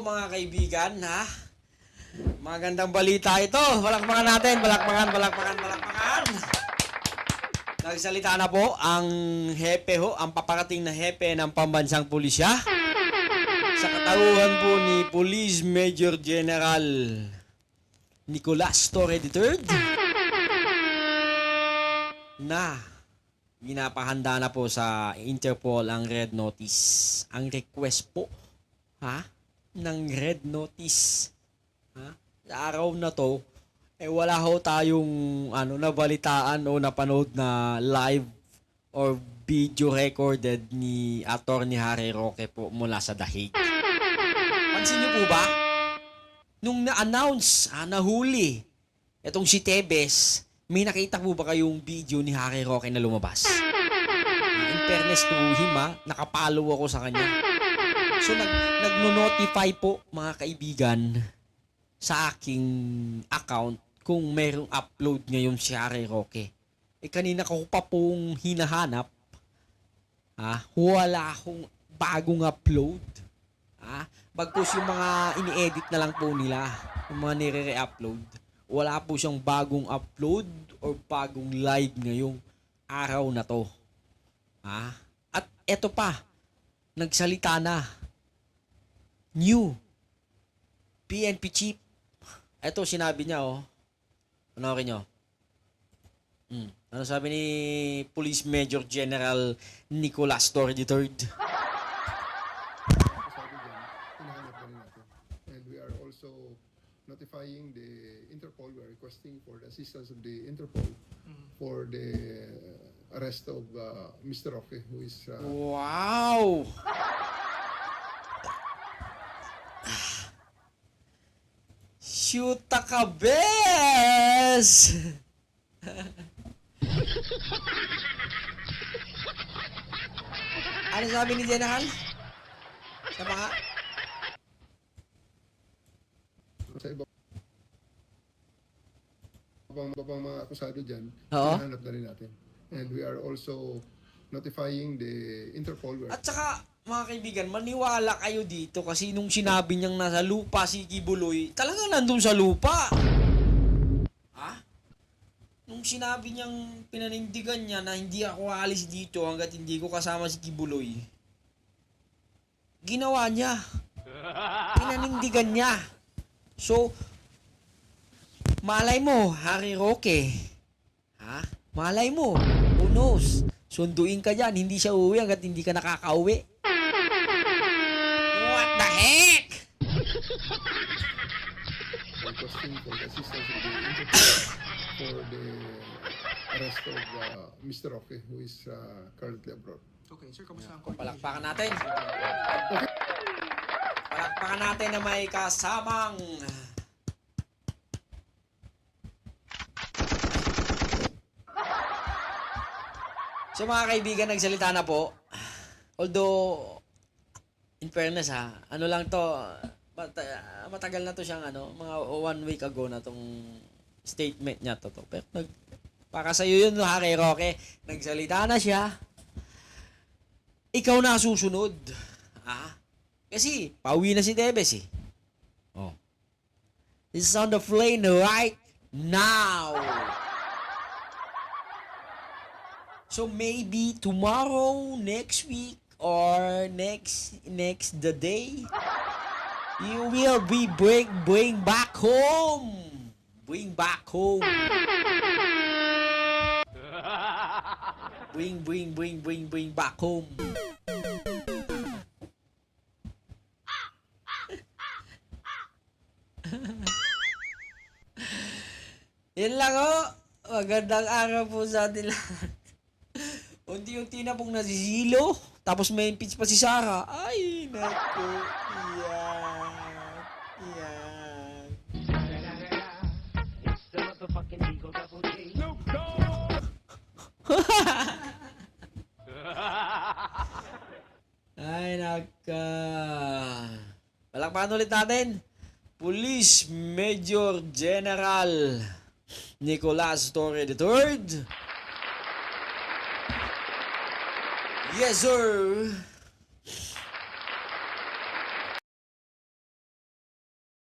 mga kaibigan, ha? Magandang balita ito. Palakpakan natin. Palakpakan. Nagsalita na po ang hepe ho, ang paparating na hepe ng pambansang pulisya. Sa katauhan po ni Police Major General Nicolas Torre III na ginapahanda na po sa Interpol ang red notice. Ang request po, ng red notice. Sa araw na to, wala ho tayong nabalitaan o napanood na live or video recorded ni Attorney Harry Roque po mula sa The Hague. Pansin niyo po ba? Nung na-announce, nahuli, itong si Tebes, may nakita po ba kayong video ni Harry Roque na lumabas? In fairness to him, nakapalo ako sa kanya. So, nagno-notify po, mga kaibigan, sa aking account kung mayroong upload ngayon si Harry Roque. Kanina ko pa pong hinahanap, wala akong bagong upload. Bagkus yung mga ini-edit na lang po nila, yung mga nire-re-upload. Wala po siyang bagong upload or bagong live ngayong araw na to. At eto pa, nagsalita na. New PNP chief. Eto sinabi niya, panoorin nyo. Ano sabi ni Police Major General Nicolas Torre III? And we are also notifying the Interpol. We are requesting for the assistance of the Interpol for the arrest of Mr. Roque, who is... Wow! Shoota ka, bes! Ano sabi ni General? Sa mga... Sa iba pang mga akusado dyan, Oo. hinahanap na rin natin. And we are also notifying the Interpol. At saka, mga kaibigan, maniwala kayo dito kasi nung sinabi niyang nasa lupa si Kibuloy, talagang nandun sa lupa. Nung sinabi niyang pinanindigan niya na hindi ako aalis dito hanggat hindi ko kasama si Kibuloy, ginawa niya. Pinanindigan niya. So, malay mo, Harry Roque. Malay mo. Who knows? Sunduin ka dyan. Hindi siya uuwi hanggat hindi ka nakakauwi. What the heck? Requesting for the assistance of the Interpol for the arrest of Mr. Roque, who is currently abroad. Okay, sir, kamusta ang Palakpakan natin. Palakpakan natin na may kasamang so mga kaibigan, nagsalita na po. Although, in fairness ano lang to, matagal na to siyang mga 1 week ago na tong statement niya to. Pero para sa iyo yun, Harry Roque, nagsalita na siya. Ikaw na susunod. Kasi, pauwi na si Tebes This is on the plane right now. So maybe tomorrow, next week, or next the day, you will be bring back home. Bring back home. Bring back home. Yan lang Magandang araw po sa atin lahat. Unti-unti na pong nasisilo. Tapos may impeach pa si Sarah. Ay, naku. Yan. Ay, naka. Palakpakan ulit natin. Police Major General Nicolas Torre III. Yes, sir.